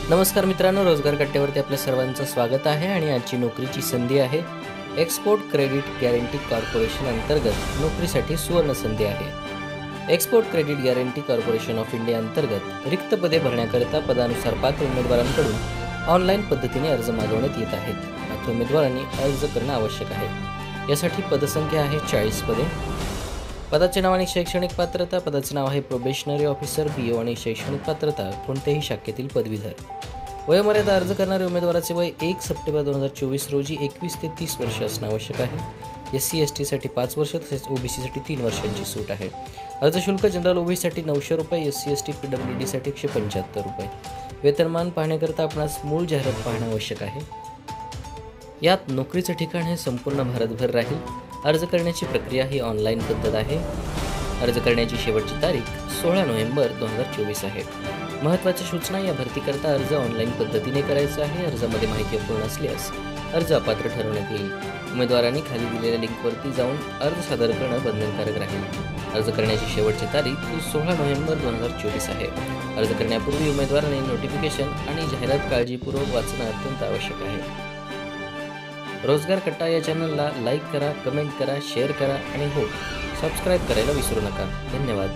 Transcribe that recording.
नमस्कार मित्रांनो, रोजगार कट्ट्यावरती आपल्या सर्वांचं स्वागत आहे आणि आजची नोकरीची संधी आहे. एक्सपोर्ट क्रेडिट गॅरंटी कॉर्पोरेशन अंतर्गत नोकरीसाठी सुवर्ण संधी आहे. Export credit guarantee corporation of India अंतर्गत रिक्त पदे भरण्याकरिता पदानुसार पात्र उमेदवारांकडून ऑनलाईन पद्धतीने अर्ज मागवण्यात येत आहेत. मात्र उमेदवारांनी अर्ज करणं आवश्यक आहे. यासाठी पदसंख्या आहे 40 पदे. पदाचे नाव आणि शैक्षणिक पात्रता. पदाचे नाव आहे प्रोबेशनरी ऑफिसर BO आणि शैक्षणिक पात्रता कोणत्याही शाखेतील पदवीधर. वयोमर्यादा. अर्ज करणाऱ्या उमेदवाराचे वय 1 सप्टेंबर 2024 रोजी 21 ते 30 वर्ष असणं आवश्यक आहे. SC ST साठी 5 वर्ष तसेच OBC साठी 3 वर्षांची सूट आहे. अर्ज शुल्क जनरल OBC साठी 900 रुपये, SC ST PWD साठी 175 रुपये. वेतनमान पाहण्याकरता आपणास मूळ जाहिरात पाहणं आवश्यक आहे. यात नोकरीचं ठिकाण हे संपूर्ण भारतभर राहील. अर्ज करण्याची प्रक्रिया ही ऑनलाईन पद्धत आहे. अर्ज करण्याची शेवटची तारीख 16 नोव्हेंबर 2024 आहे. महत्त्वाच्या सूचना. या भरतीकरता अर्ज ऑनलाईन पद्धतीने करायचा आहे. अर्जामध्ये माहिती अपूर्ण असल्यास अर्ज अपात्र ठरवण्यात येईल. उमेदवारांनी खाली दिलेल्या लिंकवरती जाऊन अर्ज सादर करणं बंधनकारक राहील. अर्ज करण्याची शेवटची तारीख 16 नोव्हेंबर 2024 आहे. अर्ज करण्यापूर्वी उमेदवारांनी नोटिफिकेशन आणि जाहिरात काळजीपूर्वक वाचणं अत्यंत आवश्यक आहे. रोजगार कट्टा या चॅनलला लाईक करा, कमेंट करा, शेअर करा आणि सबस्क्राईब करायला विसरू नका. धन्यवाद.